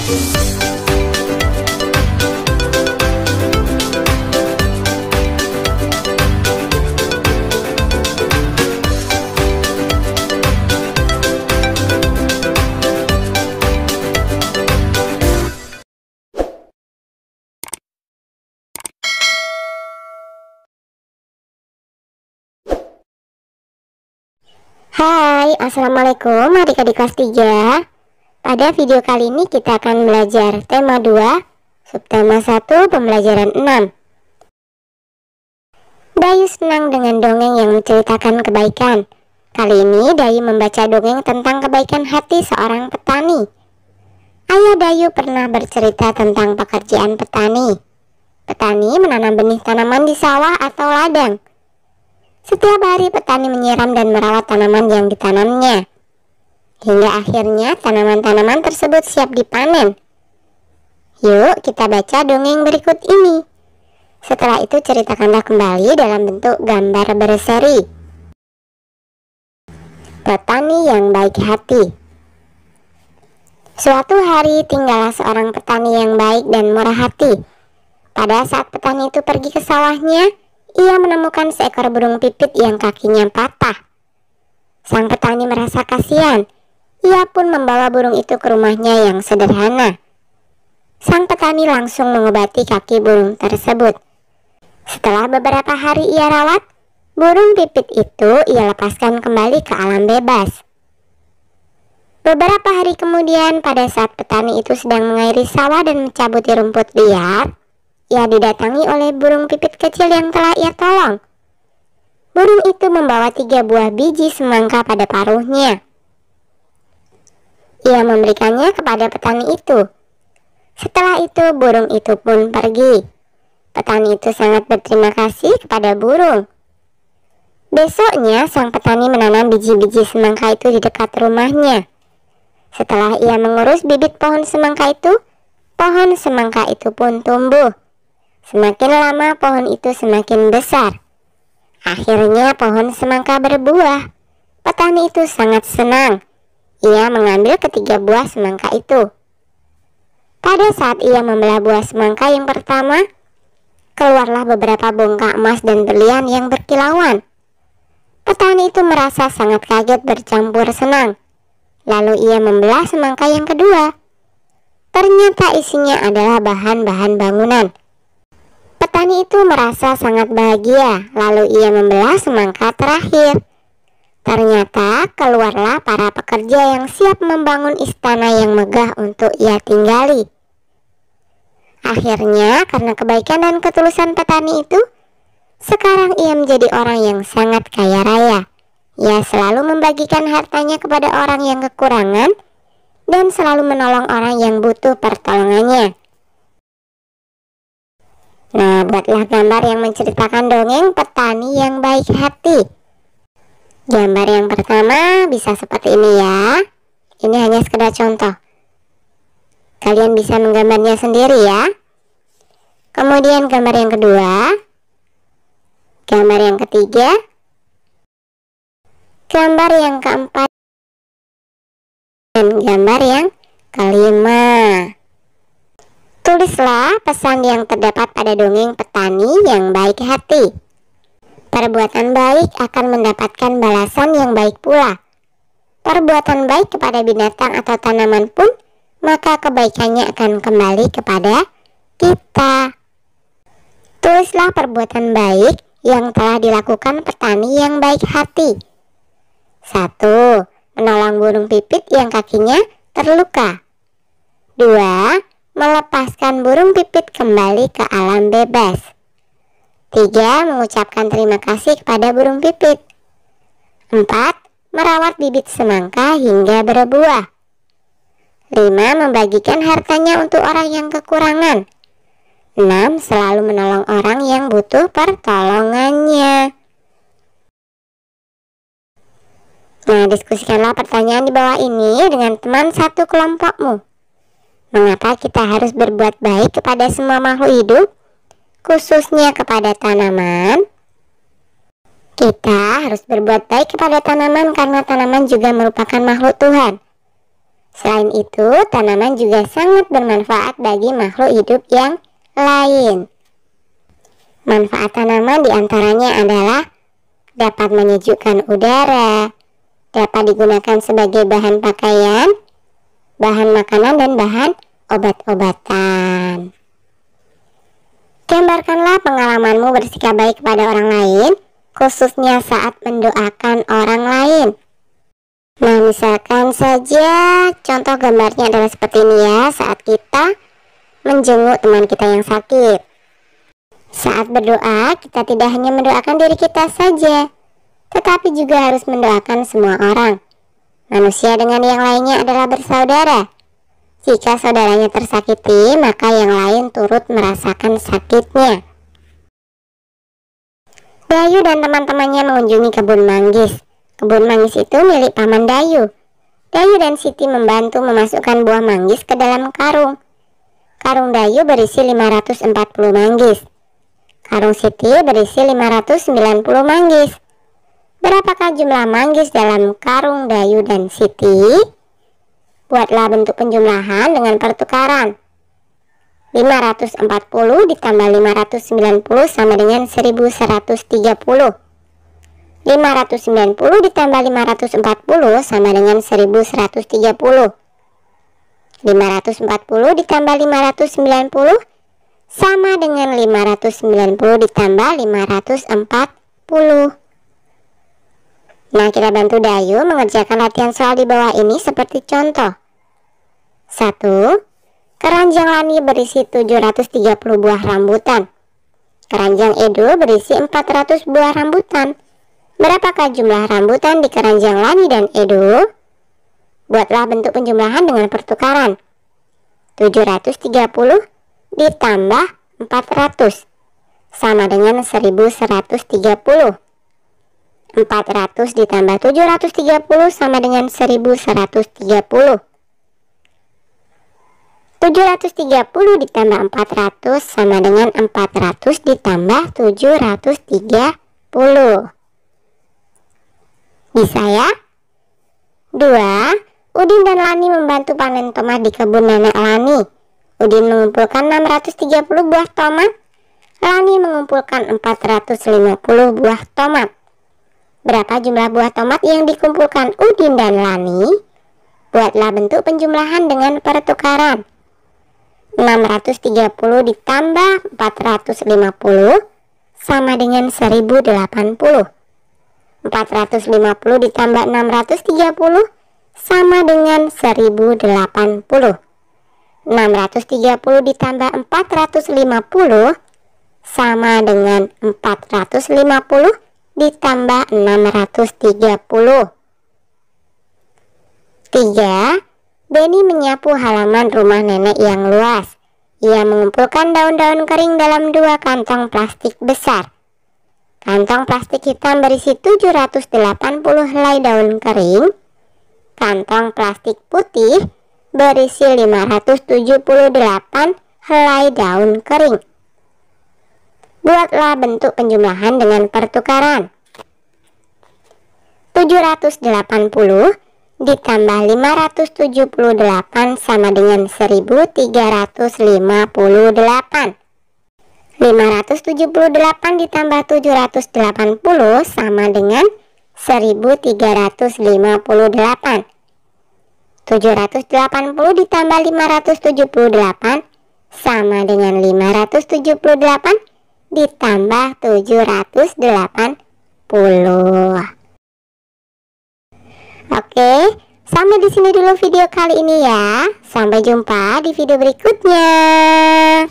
Hai, assalamualaikum adik-adik kelas 3. Pada video kali ini kita akan belajar tema 2, subtema 1, pembelajaran 6. Dayu senang dengan dongeng yang menceritakan kebaikan. Kali ini Dayu membaca dongeng tentang kebaikan hati seorang petani. Ayah Dayu pernah bercerita tentang pekerjaan petani. Petani menanam benih tanaman di sawah atau ladang. Setiap hari petani menyiram dan merawat tanaman yang ditanamnya, hingga akhirnya tanaman-tanaman tersebut siap dipanen. Yuk kita baca dongeng berikut ini. Setelah itu ceritakanlah kembali dalam bentuk gambar berseri. Petani yang baik hati. Suatu hari tinggallah seorang petani yang baik dan murah hati. Pada saat petani itu pergi ke sawahnya, ia menemukan seekor burung pipit yang kakinya patah. Sang petani merasa kasihan. Ia pun membawa burung itu ke rumahnya yang sederhana. Sang petani langsung mengobati kaki burung tersebut. Setelah beberapa hari ia rawat, burung pipit itu ia lepaskan kembali ke alam bebas. Beberapa hari kemudian, pada saat petani itu sedang mengairi sawah dan mencabuti rumput liar, ia didatangi oleh burung pipit kecil yang telah ia tolong. Burung itu membawa 3 buah biji semangka pada paruhnya. Ia memberikannya kepada petani itu. Setelah itu burung itu pun pergi. Petani itu sangat berterima kasih kepada burung. Besoknya sang petani menanam biji-biji semangka itu di dekat rumahnya. Setelah ia mengurus bibit pohon semangka itu pun tumbuh. Semakin lama pohon itu semakin besar. Akhirnya pohon semangka berbuah. Petani itu sangat senang. Ia mengambil ketiga buah semangka itu. Pada saat ia membelah buah semangka yang pertama, keluarlah beberapa bongkah emas dan berlian yang berkilauan. Petani itu merasa sangat kaget bercampur senang. Lalu ia membelah semangka yang kedua. Ternyata isinya adalah bahan-bahan bangunan. Petani itu merasa sangat bahagia, lalu ia membelah semangka terakhir. Ternyata keluarlah para pekerja yang siap membangun istana yang megah untuk ia tinggali. Akhirnya, karena kebaikan dan ketulusan petani itu, sekarang ia menjadi orang yang sangat kaya raya. Ia selalu membagikan hartanya kepada orang yang kekurangan dan selalu menolong orang yang butuh pertolongannya. Nah, buatlah gambar yang menceritakan dongeng petani yang baik hati. Gambar yang pertama bisa seperti ini ya. Ini hanya sekedar contoh. Kalian bisa menggambarnya sendiri ya. Kemudian gambar yang kedua, gambar yang ketiga, gambar yang keempat, dan gambar yang kelima. Tulislah pesan yang terdapat pada dongeng petani yang baik hati. Perbuatan baik akan mendapatkan balasan yang baik pula. Perbuatan baik kepada binatang atau tanaman pun, maka kebaikannya akan kembali kepada kita. Tulislah perbuatan baik yang telah dilakukan petani yang baik hati. 1. Menolong burung pipit yang kakinya terluka. 2. Melepaskan burung pipit kembali ke alam bebas. 3. Mengucapkan terima kasih kepada burung pipit. 4. Merawat bibit semangka hingga berbuah. 5. Membagikan hartanya untuk orang yang kekurangan. 6. Selalu menolong orang yang butuh pertolongannya. Nah, diskusikanlah pertanyaan di bawah ini dengan teman satu kelompokmu. Mengapa kita harus berbuat baik kepada semua makhluk hidup, khususnya kepada tanaman? Kita harus berbuat baik kepada tanaman karena tanaman juga merupakan makhluk Tuhan. Selain itu, tanaman juga sangat bermanfaat bagi makhluk hidup yang lain. Manfaat tanaman diantaranya adalah dapat menyejukkan udara, dapat digunakan sebagai bahan pakaian, bahan makanan, dan bahan obat-obatan. Gambarkanlah pengalamanmu bersikap baik kepada orang lain, khususnya saat mendoakan orang lain. Nah, misalkan saja contoh gambarnya adalah seperti ini ya, saat kita menjenguk teman kita yang sakit. Saat berdoa, kita tidak hanya mendoakan diri kita saja, tetapi juga harus mendoakan semua orang. Manusia dengan yang lainnya adalah bersaudara. Jika saudaranya tersakiti, maka yang lain turut merasakan sakitnya. Dayu dan teman-temannya mengunjungi kebun manggis. Kebun manggis itu milik Paman Dayu. Dayu dan Siti membantu memasukkan buah manggis ke dalam karung. Karung Dayu berisi 540 manggis. Karung Siti berisi 590 manggis. Berapakah jumlah manggis dalam karung Dayu dan Siti? Buatlah bentuk penjumlahan dengan pertukaran. 540 ditambah 590 sama dengan 1130. 590 ditambah 540 sama dengan 1130. 540 ditambah 590 sama dengan 590 ditambah 540. Nah, kita bantu Dayu mengerjakan latihan soal di bawah ini seperti contoh. 1. Keranjang Lani berisi 730 buah rambutan. Keranjang Edo berisi 400 buah rambutan. Berapakah jumlah rambutan di keranjang Lani dan Edo? Buatlah bentuk penjumlahan dengan pertukaran. 730 ditambah 400 sama dengan 1130. 400 ditambah 730 sama dengan 1130. 730 ditambah 400 sama dengan 400 ditambah 730. Bisa ya? 2. Udin dan Lani membantu panen tomat di kebun nenek Lani. Udin mengumpulkan 630 buah tomat. Lani mengumpulkan 450 buah tomat. Berapa jumlah buah tomat yang dikumpulkan Udin dan Lani? Buatlah bentuk penjumlahan dengan pertukaran. 630 ditambah 450 sama dengan 1080. 450 ditambah 630 sama dengan 1080. 630 ditambah 450 sama dengan 450 ditambah 630. 3. Beni menyapu halaman rumah nenek yang luas. Ia mengumpulkan daun-daun kering dalam 2 kantong plastik besar. Kantong plastik hitam berisi 780 helai daun kering. Kantong plastik putih berisi 578 helai daun kering. Buatlah bentuk penjumlahan dengan pertukaran. 780 ditambah 578 sama dengan 1358. 578 ditambah 780 sama dengan 1358. 780 ditambah 578 sama dengan 578 ditambah 780. Oke, sampai di sini dulu video kali ini ya. Sampai jumpa di video berikutnya.